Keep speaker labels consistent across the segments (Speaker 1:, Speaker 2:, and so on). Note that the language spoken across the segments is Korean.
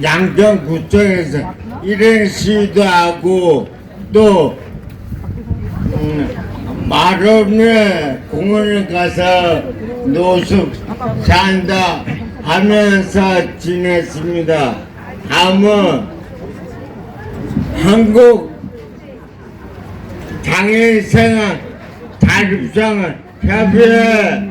Speaker 1: 양평구청에서 이런 시위도 하고 또 말 없는 공원에 가서 노숙 산다 하면서 지냈습니다. 다음은 한국 장애인생활 자립생활 협의회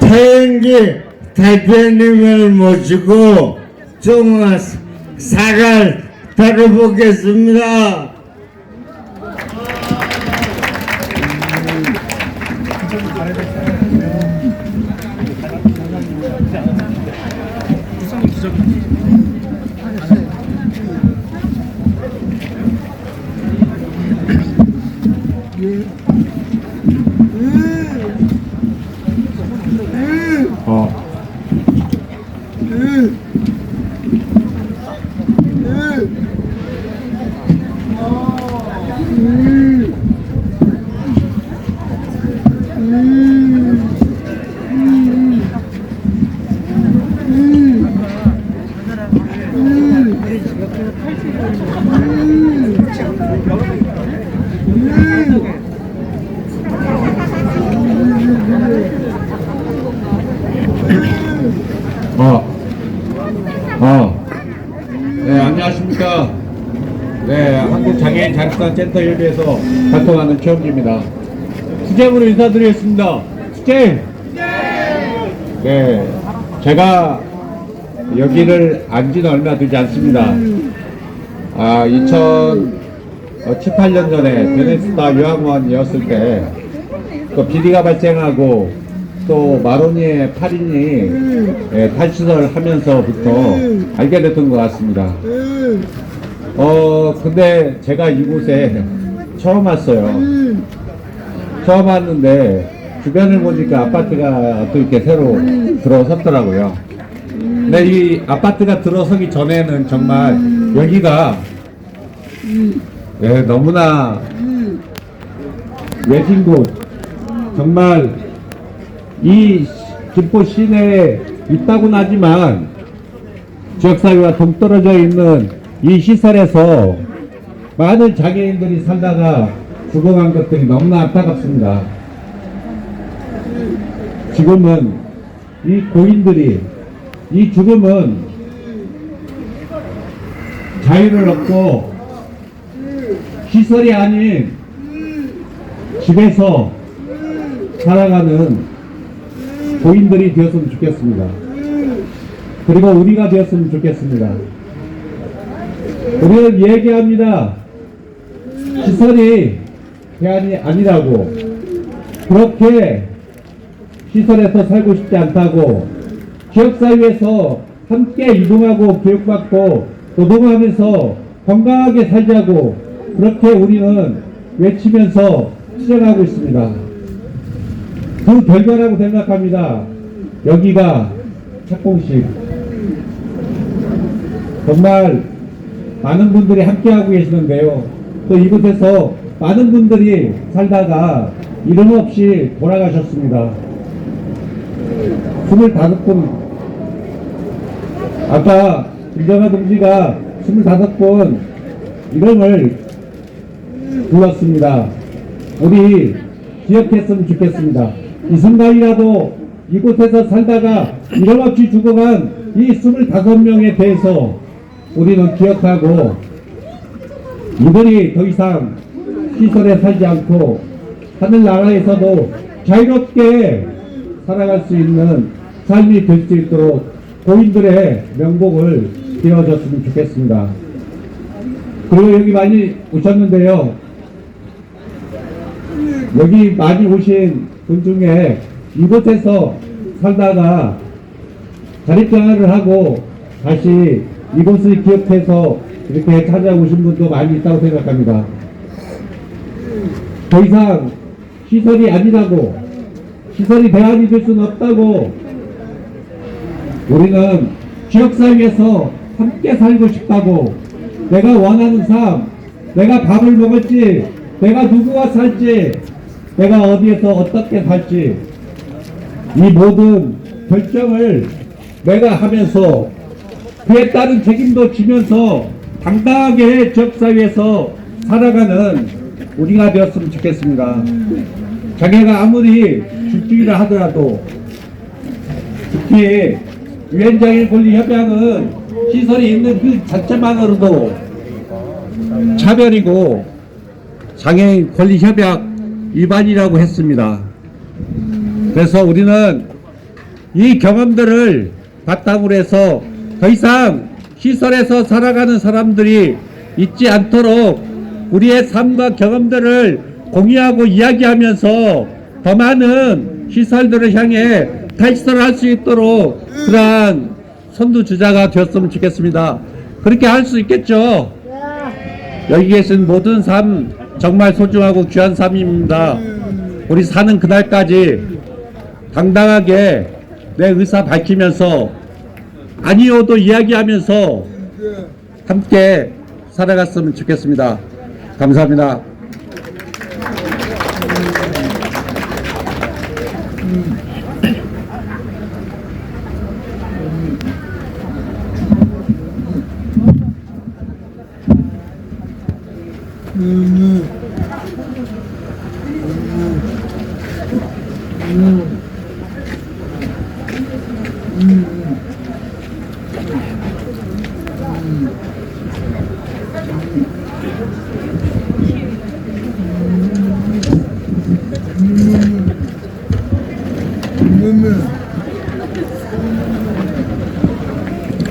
Speaker 1: 태영기 대표님을 모시고 좀 사과를 들어보겠습니다.
Speaker 2: 네, 안녕하십니까. 네, 한국장애인 자립생활센터협의회에서 활동하는 최영주입니다. 수재으로 인사드리겠습니다. 수재! 네, 제가 여기를 안지는 얼마 되지 않습니다. 2007, 8년 전에 베네수다 요양원이었을 때 그 비리가 발생하고 또 마로니에 8인이 탈시설 하면서부터 알게 됐던 것 같습니다. 근데 제가 이곳에 처음 왔어요. 처음 왔는데 주변을 보니까 아파트가 또 이렇게 새로 들어섰더라고요. 근데 이 아파트가 들어서기 전에는 정말 여기가 너무나 외진 곳, 정말 이 김포 시내에 있다고는 하지만 지역사회와 동떨어져 있는 이 시설에서 많은 장애인들이 살다가 죽어간 것들이 너무나 안타깝습니다. 지금은 이 고인들이, 이 죽음은 자유를 얻고 시설이 아닌 집에서 살아가는 고인들이 되었으면 좋겠습니다. 그리고 우리가 되었으면 좋겠습니다. 우리는 얘기합니다. 시설이 대안이 아니라고, 그렇게 시설에서 살고 싶지 않다고, 지역사회에서 함께 이동하고 교육받고 노동하면서 건강하게 살자고, 그렇게 우리는 외치면서 실행하고 있습니다. 그 결과라고 생각합니다. 여기가 착공식. 정말 많은 분들이 함께하고 계시는데요. 또 이곳에서 많은 분들이 살다가 이름 없이 돌아가셨습니다. 25분, 아까 김정아 동지가 25분 이름을 불렀습니다. 우리 기억했으면 좋겠습니다. 이 순간이라도 이곳에서 살다가 이름 없이 죽어간 이 25명에 대해서 우리는 기억하고, 이들이 더 이상 시설에 살지 않고 하늘나라에서도 자유롭게 살아갈 수 있는 삶이 될 수 있도록 고인들의 명복을 빌어줬으면 좋겠습니다. 그리고 여기 많이 오셨는데요. 여기 많이 오신 분 중에 이곳에서 살다가 자립생활을 하고 다시 이곳을 기억해서 이렇게 찾아오신 분도 많이 있다고 생각합니다. 더 이상 시설이 아니라고, 시설이 대안이 될 수는 없다고, 우리는 지역사회에서 함께 살고 싶다고, 내가 원하는 삶, 내가 밥을 먹을지 내가 누구와 살지, 내가 어디에서 어떻게 살지, 이 모든 결정을 내가 하면서 그에 따른 책임도 지면서 당당하게 지역사회에서 살아가는 우리가 되었으면 좋겠습니다. 자기가 아무리 줄줄이라 하더라도 특히 유엔장애인 권리협약은 시설이 있는 그 자체만으로도 차별이고 장애인 권리협약 위반이라고 했습니다. 그래서 우리는 이 경험들을 바탕으로 해서 더 이상 시설에서 살아가는 사람들이 있지 않도록 우리의 삶과 경험들을 공유하고 이야기하면서 더 많은 시설들을 향해 탈시설할 수 있도록 그러한 선두주자가 되었으면 좋겠습니다. 그렇게 할 수 있겠죠? 여기 계신 모든 삶 정말 소중하고 귀한 삶입니다. 우리 사는 그날까지 당당하게 내 의사 밝히면서 아니어도 이야기하면서 함께 살아갔으면 좋겠습니다. 감사합니다.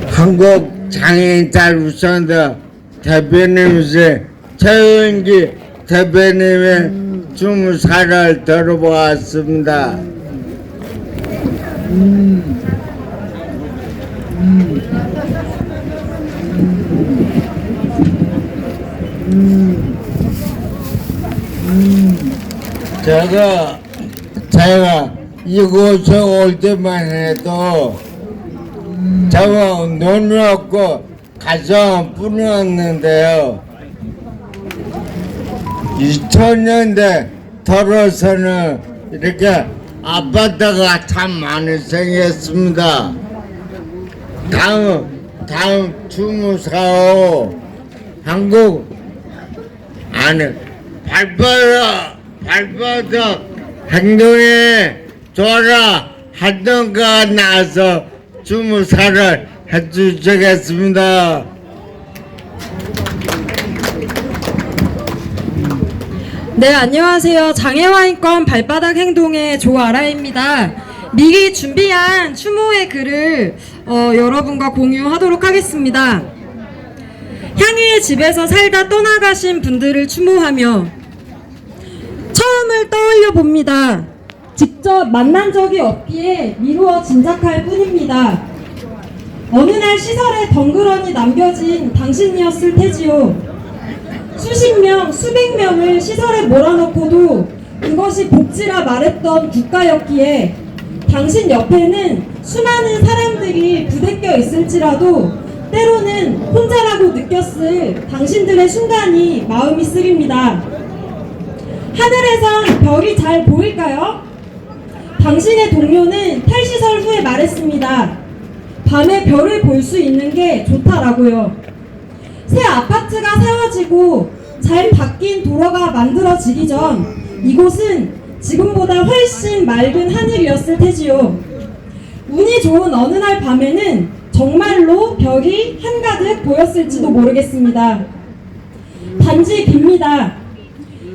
Speaker 1: 한국 장애인 자유선대 대표님이신 최은기 대표님의 주무사를 들어보았습니다. 제가 이곳에 올 때만 해도 제가 눈이 없고 가정 뿐이었는데요. 2000년대 들어서는 이렇게 아파트가 참 많이 생겼습니다. 다음 주무사오 한국 안에 발바닥 행동에 좋아라 하던가 나서 주무사를 해주시겠습니다.
Speaker 3: 네, 안녕하세요. 장애와인권 발바닥 행동의 조아라입니다. 미리 준비한 추모의 글을 여러분과 공유하도록 하겠습니다. 향유의 집에서 살다 떠나가신 분들을 추모하며 처음을 떠올려 봅니다. 직접 만난 적이 없기에 미루어 짐작할 뿐입니다. 어느 날 시설에 덩그러니 남겨진 당신이었을 테지요. 수십 명, 수백 명을 시설에 몰아넣고도 그것이 복지라 말했던 국가였기에 당신 옆에는 수많은 사람들이 부대껴 있을지라도 때로는 혼자라고 느꼈을 당신들의 순간이 마음이 쓰립니다. 하늘에선 별이 잘 보일까요? 당신의 동료는 탈시설 후에 말했습니다. 밤에 별을 볼 수 있는 게 좋다라고요. 새 아파트가 세워지고 잘 바뀐 도로가 만들어지기 전 이곳은 지금보다 훨씬 맑은 하늘이었을 테지요. 운이 좋은 어느 날 밤에는 정말로 별이 한가득 보였을지도 모르겠습니다. 단지 빕니다.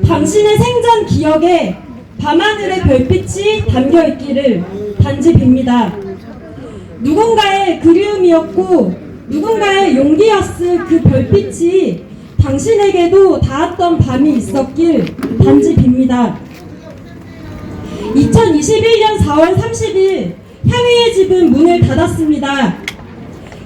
Speaker 3: 당신의 생전 기억에 밤하늘의 별빛이 담겨있기를 단지 빕니다. 누군가의 그리움이었고 누군가의 용기였을 그 별빛이 당신에게도 닿았던 밤이 있었길 단지 빕니다. 2021년 4월 30일 향유의 집은 문을 닫았습니다.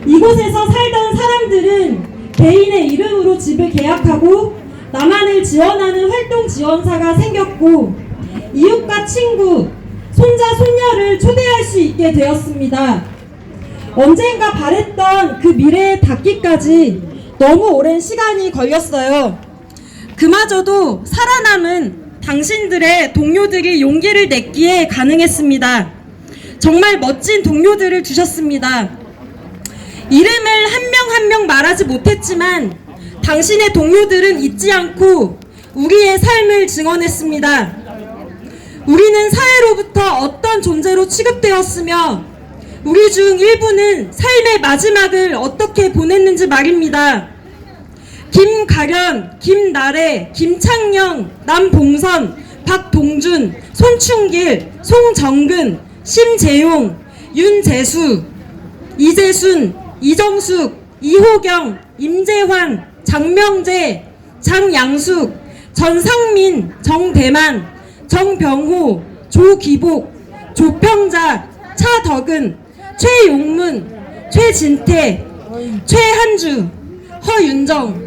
Speaker 3: 이곳에서 살던 사람들은 개인의 이름으로 집을 계약하고 나만을 지원하는 활동 지원사가 생겼고 이웃과 친구, 손자, 손녀를 초대할 수 있게 되었습니다. 언젠가 바랬던 그 미래에 닿기까지 너무 오랜 시간이 걸렸어요. 그마저도 살아남은 당신들의 동료들이 용기를 냈기에 가능했습니다. 정말 멋진 동료들을 두셨습니다. 이름을 한 명 한 명 말하지 못했지만 당신의 동료들은 잊지 않고 우리의 삶을 증언했습니다. 우리는 사회로부터 어떤 존재로 취급되었으며 우리 중 일부는 삶의 마지막을 어떻게 보냈는지 말입니다. 김가련, 김나래, 김창녕, 남봉선, 박동준, 손충길, 송정근, 심재용, 윤재수, 이재순, 이정숙, 이호경, 임재환, 장명재, 장양숙, 전상민, 정대만, 정병호, 조기복, 조평자, 차덕은, 최용문, 최진태, 최한주, 허윤정.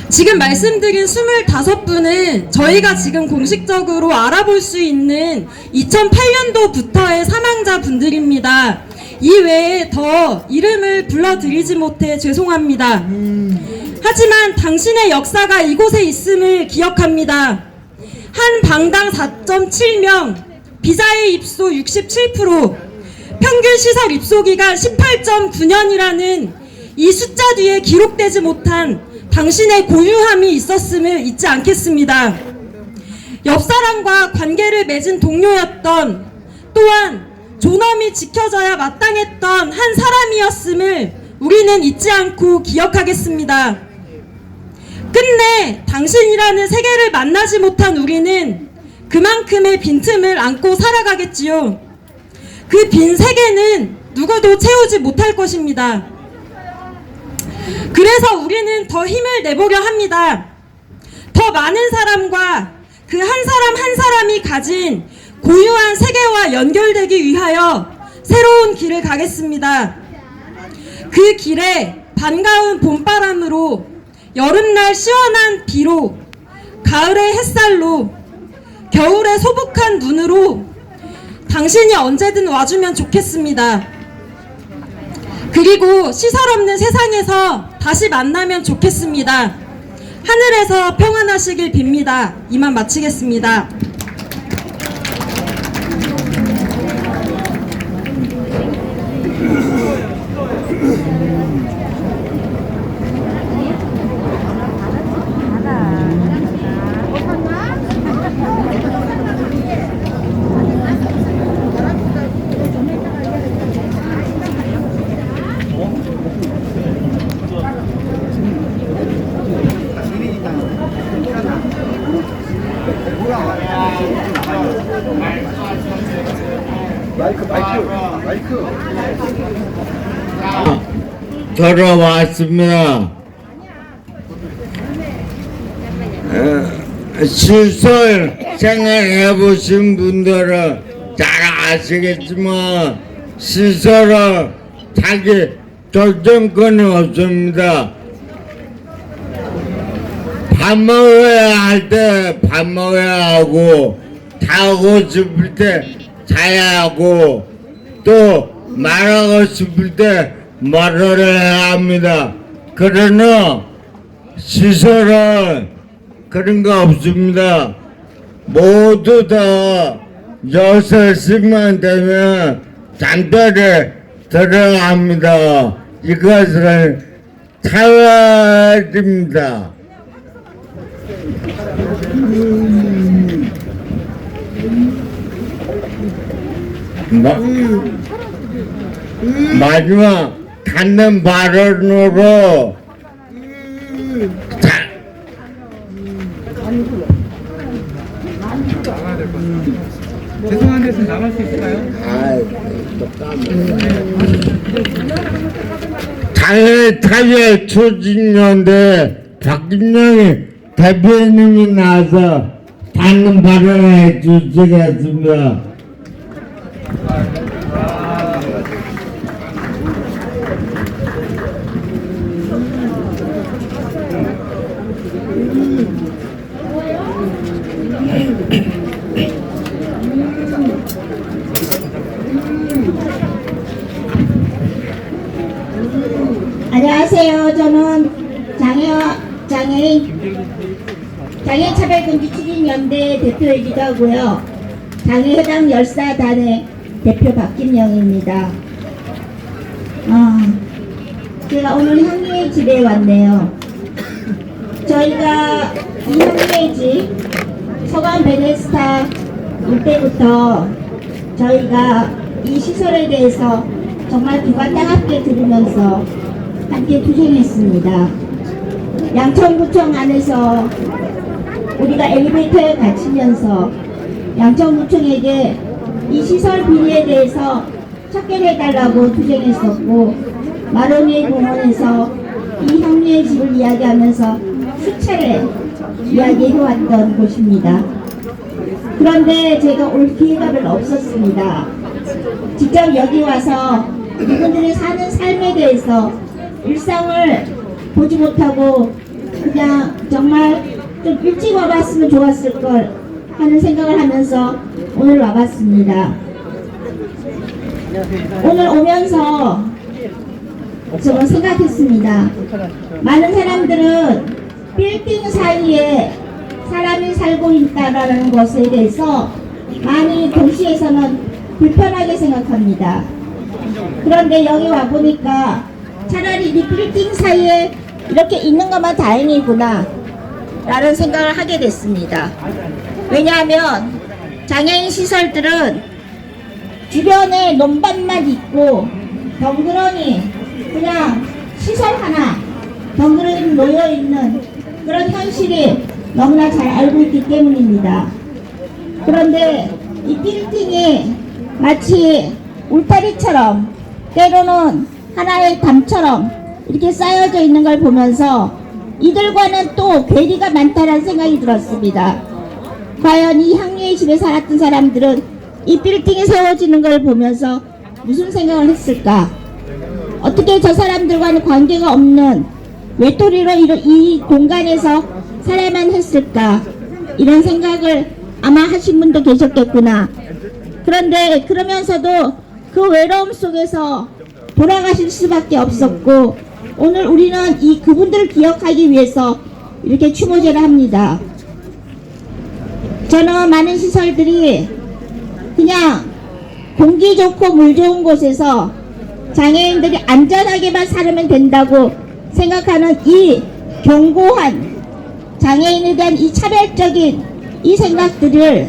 Speaker 3: 지금 말씀드린 25분은 저희가 지금 공식적으로 알아볼 수 있는 2008년도부터의 사망자 분들입니다. 이외에 더 이름을 불러드리지 못해 죄송합니다. 하지만 당신의 역사가 이곳에 있음을 기억합니다. 한 방당 4.7명, 비자의 입소 67%, 평균 시설 입소 기간 18.9년이라는 이 숫자 뒤에 기록되지 못한 당신의 고유함이 있었음을 잊지 않겠습니다. 옆사람과 관계를 맺은 동료였던, 또한 존엄이 지켜져야 마땅했던 한 사람이었음을 우리는 잊지 않고 기억하겠습니다. 끝내 당신이라는 세계를 만나지 못한 우리는 그만큼의 빈틈을 안고 살아가겠지요. 그 빈 세계는 누구도 채우지 못할 것입니다. 그래서 우리는 더 힘을 내보려 합니다. 더 많은 사람과 그 한 사람 한 사람이 가진 고유한 세계와 연결되기 위하여 새로운 길을 가겠습니다. 그 길에 반가운 봄바람으로, 여름날 시원한 비로, 가을의 햇살로, 겨울의 소복한 눈으로 당신이 언제든 와주면 좋겠습니다. 그리고 시설 없는 세상에서 다시 만나면 좋겠습니다. 하늘에서 평안하시길 빕니다. 이만 마치겠습니다.
Speaker 1: 돌아왔습니다. 시설 생활해 보신 분들은 잘 아시겠지만 시설은 자기 결정권이 없습니다. 밥 먹어야 할 때 밥 먹어야 하고, 자고 싶을 때 자야 하고, 또 말하고 싶을 때 말을 해야 합니다. 그러나 시설은 그런 거 없습니다. 모두 다 6시만 되면 잠자리에 들어갑니다. 이것을 참아야 됩니다. 마지막 닿는 발언으로
Speaker 2: 죄송한데 좀 나갈 수 있을까요?
Speaker 1: 자유의 추진연대 박진영이 대표님이 나와서 닿는 발언을 해주시겠습니다.
Speaker 4: 안녕하세요. 저는 장애인차별금지 추진연대 대표이기도 하고요. 장애해당 열사단의 대표 박김영입니다. 제가 오늘 향리의 집에 왔네요. 저희가 이 향리의 집 서관 베네스타 올 때부터 저희가 이 시설에 대해서 정말 귀가 따갑게 들으면서 함께 투쟁했습니다. 양천구청 안에서 우리가 엘리베이터에 갇히면서 양천구청에게 이 시설 비리에 대해서 척결해달라고 투쟁했었고, 마로니에 공원에서 이 향리의 집을 이야기하면서 수차례 이야기해왔던 곳입니다. 그런데 제가 올 기회가 별로 없었습니다. 직접 여기 와서 이분들이 사는 삶에 대해서 일상을 보지 못하고 그냥 정말 좀 일찍 와봤으면 좋았을 걸 하는 생각을 하면서 오늘 와봤습니다. 오늘 오면서 저는 생각했습니다. 많은 사람들은 빌딩 사이에 사람이 살고 있다는 것에 대해서 많이 도시에서는 불편하게 생각합니다. 그런데 여기 와보니까 차라리 이 빌딩 사이에 이렇게 있는 것만 다행이구나 라는 생각을 하게 됐습니다. 왜냐하면 장애인 시설들은 주변에 논밭만 있고 덩그러니 그냥 시설 하나 덩그러니 놓여있는 그런 현실이 너무나 잘 알고 있기 때문입니다. 그런데 이 빌딩이 마치 울타리처럼 때로는 하나의 담처럼 이렇게 쌓여져 있는 걸 보면서 이들과는 또 괴리가 많다는 생각이 들었습니다. 과연 이 향리의 집에 살았던 사람들은 이 빌딩이 세워지는 걸 보면서 무슨 생각을 했을까? 어떻게 저 사람들과는 관계가 없는 외톨이로 이 공간에서 살아야만 했을까? 이런 생각을 아마 하신 분도 계셨겠구나. 그런데 그러면서도 그 외로움 속에서 돌아가실 수밖에 없었고, 오늘 우리는 이 그분들을 기억하기 위해서 이렇게 추모제를 합니다. 저는 많은 시설들이 그냥 공기 좋고 물 좋은 곳에서 장애인들이 안전하게만 살면 된다고 생각하는 이 견고한 장애인에 대한 이 차별적인 이 생각들을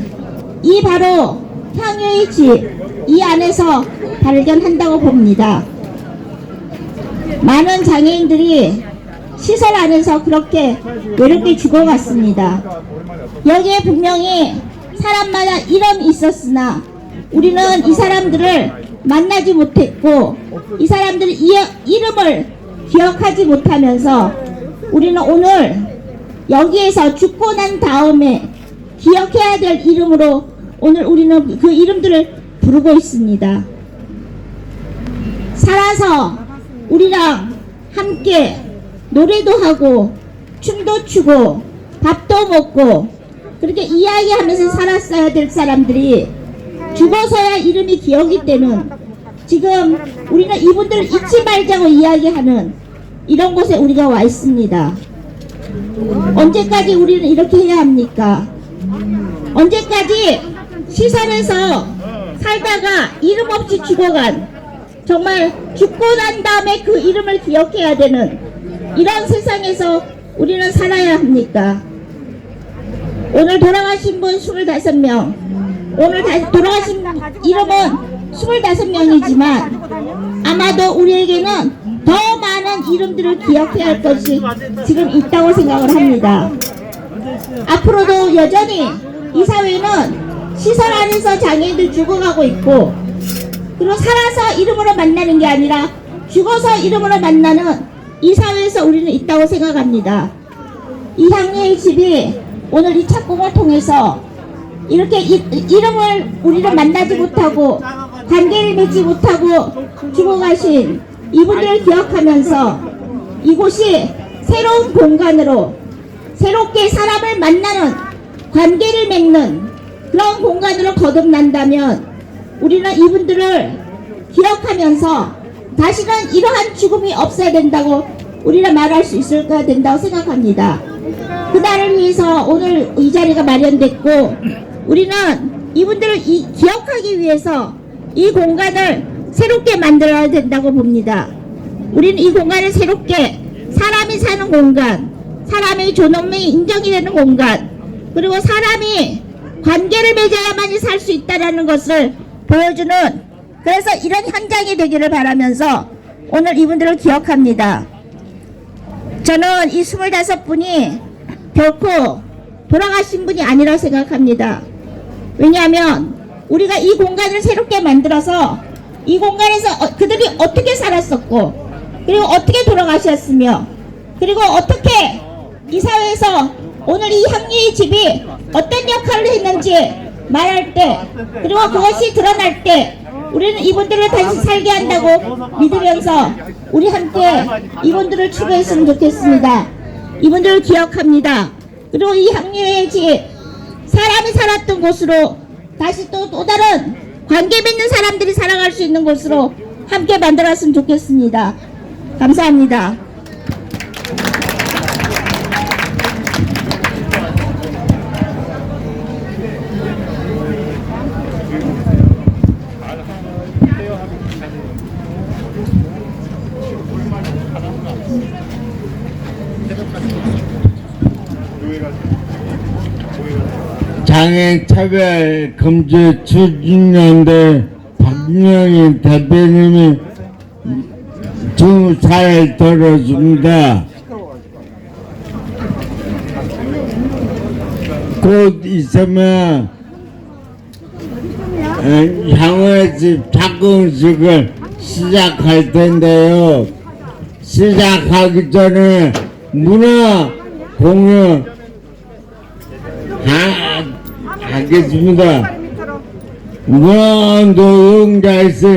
Speaker 4: 이 바로 향유의 집 이 안에서 발견한다고 봅니다. 많은 장애인들이 시설 안에서 그렇게 외롭게 죽어갔습니다. 여기에 분명히 사람마다 이름이 있었으나 우리는 이 사람들을 만나지 못했고 이 사람들의 이름을 기억하지 못하면서 우리는 오늘 여기에서 죽고 난 다음에 기억해야 될 이름으로 오늘 우리는 그 이름들을 부르고 있습니다. 살아서 우리랑 함께 노래도 하고 춤도 추고 밥도 먹고 그렇게 이야기하면서 살았어야 될 사람들이 죽어서야 이름이 기억이 되는, 지금 우리는 이분들을 잊지 말자고 이야기하는 이런 곳에 우리가 와 있습니다. 언제까지 우리는 이렇게 해야 합니까? 언제까지 시설에서 살다가 이름 없이 죽어간, 정말 죽고 난 다음에 그 이름을 기억해야 되는 이런 세상에서 우리는 살아야 합니까? 오늘 돌아가신 분 25명, 오늘 돌아가신 이름은 25명이지만 아마도 우리에게는 더 많은 이름들을 기억해야 할 것이 지금 있다고 생각을 합니다. 앞으로도 여전히 이 사회는 시설 안에서 장애인들 죽어가고 있고, 그리고 살아서 이름으로 만나는 게 아니라 죽어서 이름으로 만나는 이 사회에서 우리는 있다고 생각합니다. 이 향리의 집이 오늘 이 착공을 통해서 이렇게 이름을 우리는 만나지 못하고 관계를 맺지 못하고 죽어가신 이분들을 기억하면서 이곳이 새로운 공간으로 새롭게 사람을 만나는 관계를 맺는 그런 공간으로 거듭난다면 우리는 이분들을 기억하면서 다시는 이러한 죽음이 없어야 된다고 우리는 말할 수 있을 거야 된다고 생각합니다. 그날을 위해서 오늘 이 자리가 마련됐고, 우리는 이분들을 기억하기 위해서 이 공간을 새롭게 만들어야 된다고 봅니다. 우리는 이 공간을 새롭게 사람이 사는 공간, 사람의 존엄이 인정이 되는 공간, 그리고 사람이 관계를 맺어야만이 살 수 있다는 것을 보여주는, 그래서 이런 현장이 되기를 바라면서 오늘 이분들을 기억합니다. 저는 이 25분이 결코 돌아가신 분이 아니라고 생각합니다. 왜냐하면 우리가 이 공간을 새롭게 만들어서 이 공간에서 그들이 어떻게 살았었고, 그리고 어떻게 돌아가셨으며, 그리고 어떻게 이 사회에서 오늘 이 향유의 집이 어떤 역할을 했는지 말할 때, 그리고 그것이 드러날 때 우리는 이분들을 다시 살게 한다고 믿으면서 우리 함께 이분들을 추구했으면 좋겠습니다. 이분들을 기억합니다. 그리고 이 향유의 집, 사람이 살았던 곳으로 다시 또 다른 관계 맺는 사람들이 살아갈 수 있는 곳으로 함께 만들었으면 좋겠습니다. 감사합니다.
Speaker 1: 장애차별 금지 추진연대 박명희 대표님이 좀 잘 들어줍니다. 곧 있으면 향후집 착공식을 시작할 텐데요. 시작하기 전에 문화 공연 하겠습니다. 문화노동자에서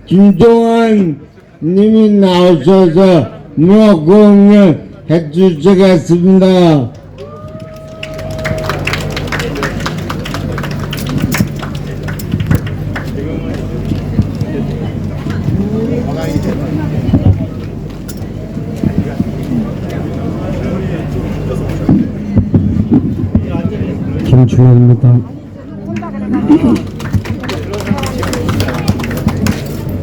Speaker 1: 김종환 님이 나오셔서 문화 공연 해주시겠습니다.
Speaker 2: 김중환입니다.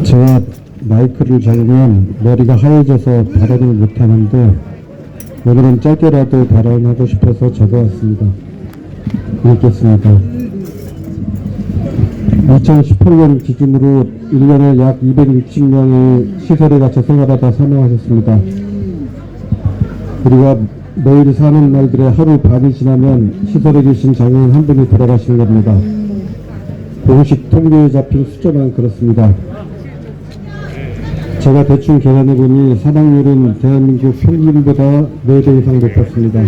Speaker 2: 제가 마이크를 잡으면 머리가 하얘져서 발언을 못하는데 오늘은 짧게라도 발언하고 싶어서 적어왔습니다. 읽겠습니다. 2018년 기준으로 1년에 약 260명이 시설에 갇혀 생활하다 사망하셨습니다. 우리가 매일 사는 날들의 하루 반이 지나면 시설에 계신 장애인 한 분이 돌아가신 겁니다. 공식 통계에 잡힌 숫자만 그렇습니다. 제가 대충 계산해보니 사망률은 대한민국 평균보다 4배 이상 높았습니다.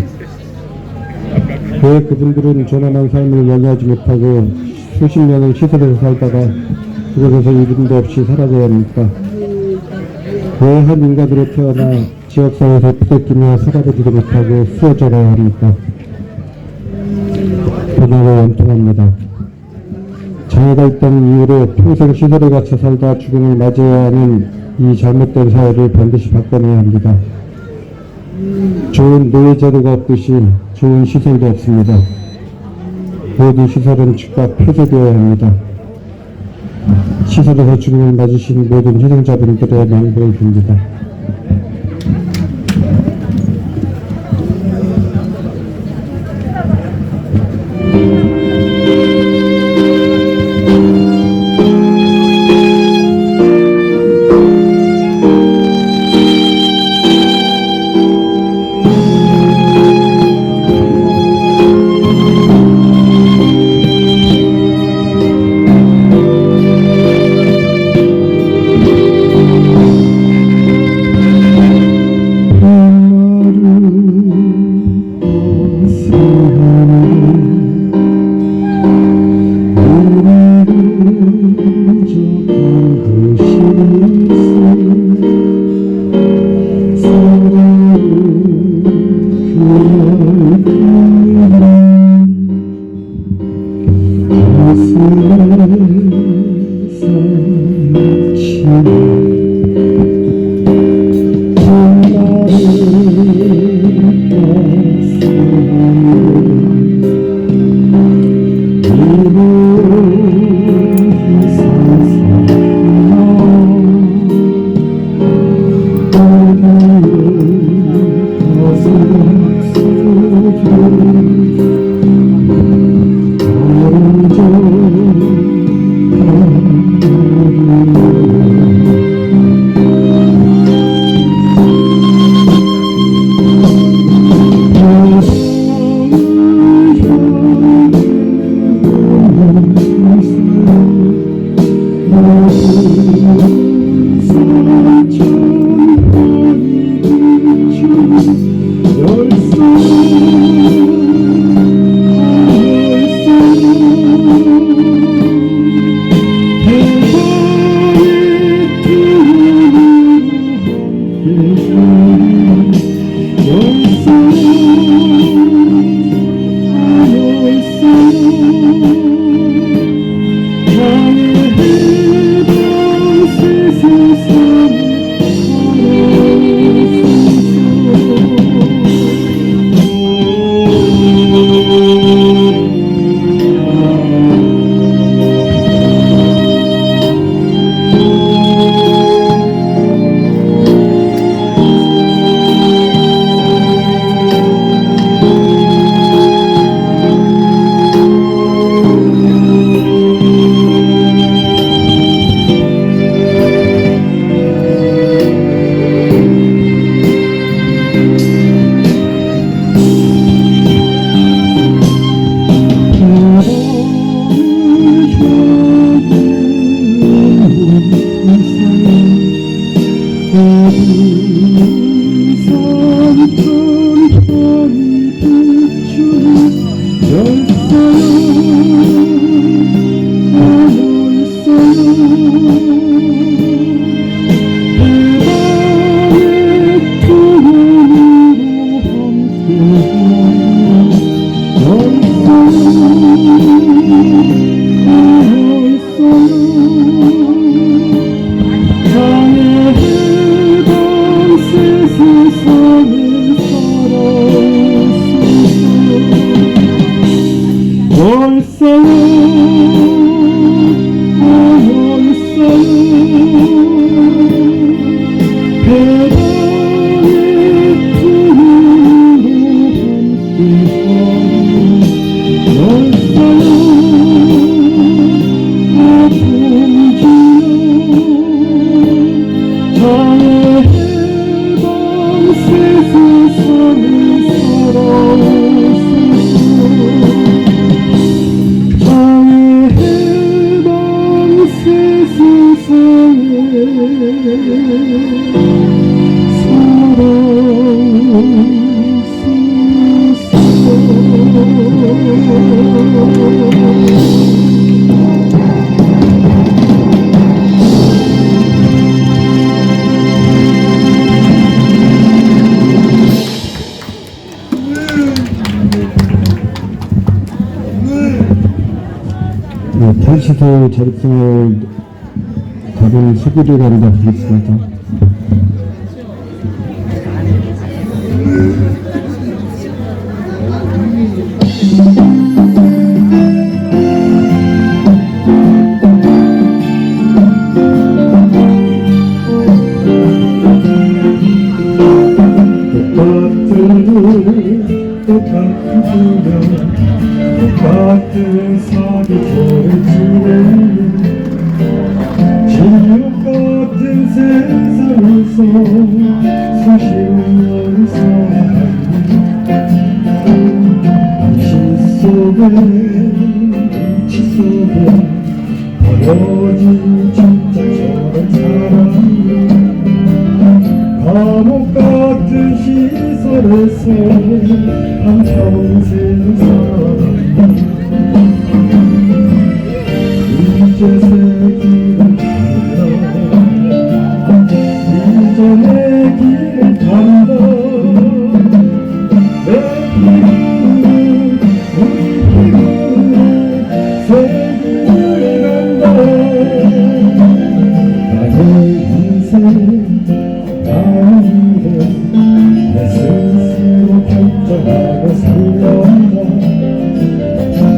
Speaker 2: 왜 그분들은 조만한 삶을 영위하지 못하고 수십 년을 시설에서 살다가 그곳에서 이름도 없이 사라져야 합니까? 왜 한 인간으로 태어나 지역사회에서 부대끼며 살아보지도 못하고 쓰러져야 합니까? 분노가 원통합니다. 장애가 있다는 이유로 평생 시설에 갇혀 살다 죽음을 맞이해야 하는 이 잘못된 사회를 반드시 바꿔내야 합니다. 좋은 노예제도가 없듯이 좋은 시설도 없습니다. 모든 시설은 즉각 폐쇄되어야 합니다. 시설에서 죽음을 맞으신 모든 희생자분들의 명복을 빕니다. 탈시소 자립성을 다룬 소개를 한다 하겠습니다.
Speaker 5: 똑같은 풍경 똑같은 사기를 지내는 지옥 같은 세상에서 수십 년을 살아가는 당신 속에 빛이 속에 버려진 진짜처럼 사랑 감옥 같은 시설에서 한평생 살아간다 이제 새 길을 간다 이제 내 길을 간다 내 피부를 우리 피부를 새 길을 간다 나의 인생 내 스스로 결정하고 살려온다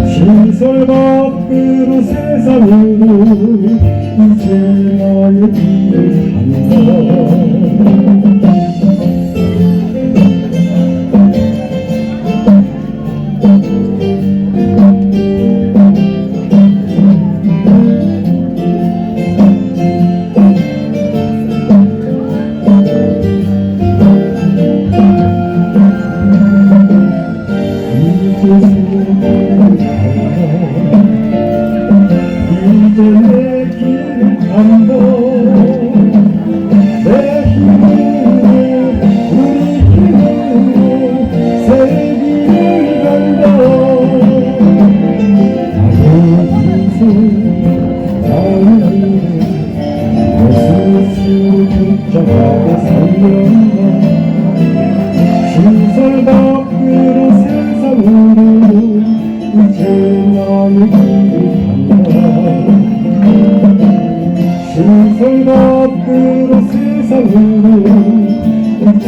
Speaker 5: 시설 밖으로 세상으로 이제 나의 길을 간다 나는 내 스스로 복잡하게 살려나 시설 밖으로 세상으로 이제 나의 길을 간다 시설 밖으로 세상으로 이제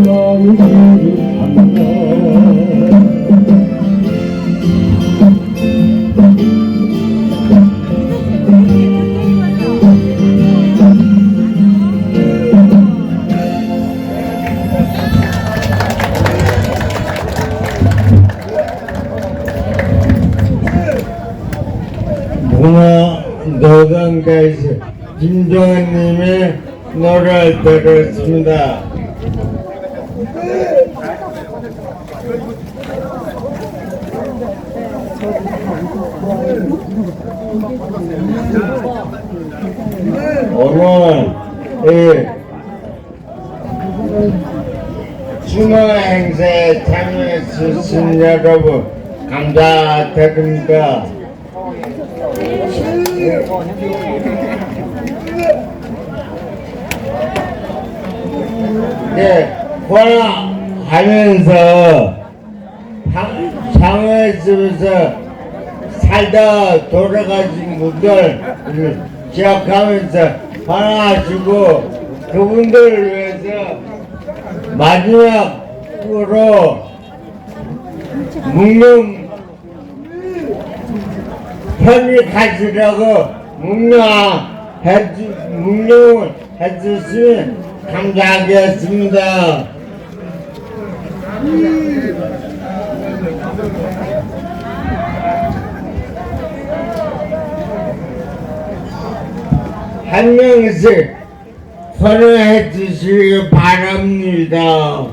Speaker 5: 나의 길을 간다
Speaker 1: 문화 노동가에서 김종환님의 노래를 들었습니다. 오늘 이 중앙 행사에 참여해 주신 여러분 감사드립니다. 네, 하면서 상해에서 살다 돌아가신 분들 기억하면서 화나시고 그분들을 위해서 마지막으로 묵념 편히 가시라고 묵념을 해주시면 감사하겠습니다. 한 명씩 선언해 주시기 바랍니다.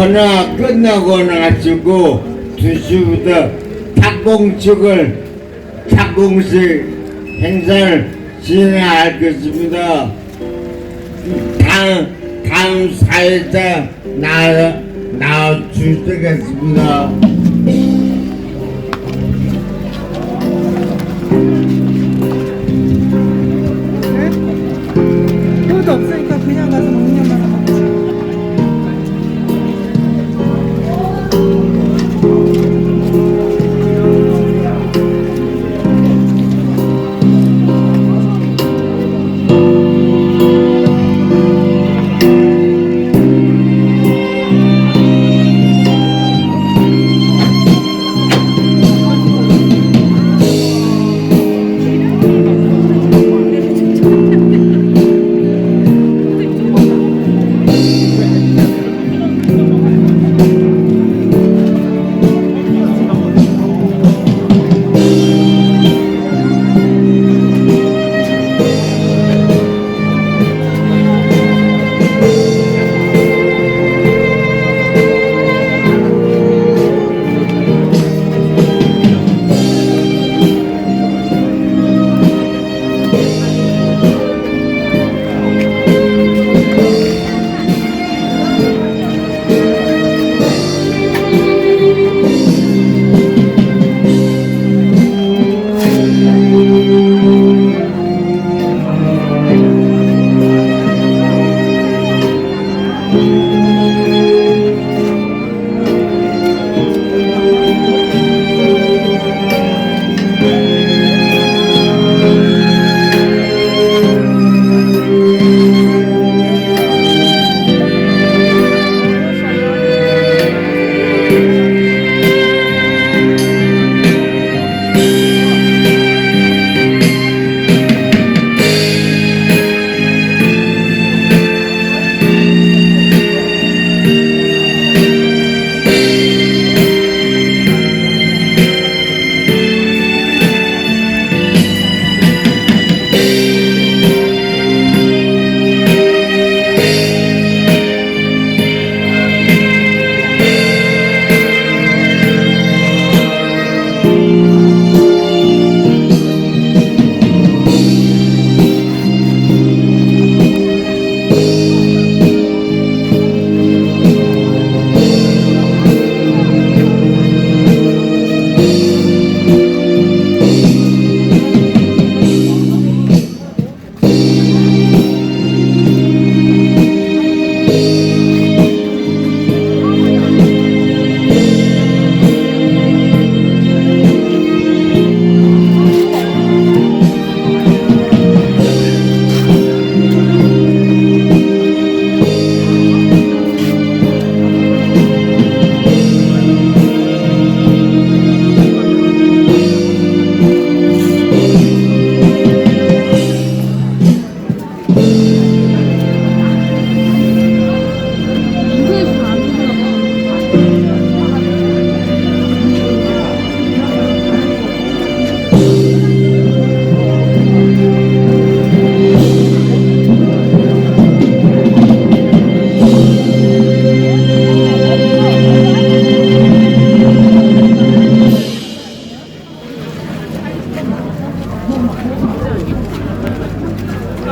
Speaker 1: 헌화 끝나고 나시고 2시부터 탁공식 행사를 진행할 것입니다. 다음 사회자 나와주시겠습니다.
Speaker 3: 표도 없으니까 그냥 가서 먹는 것만 하면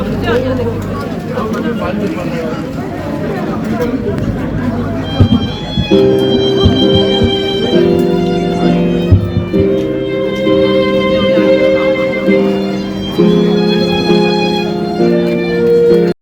Speaker 5: 문제 아니야,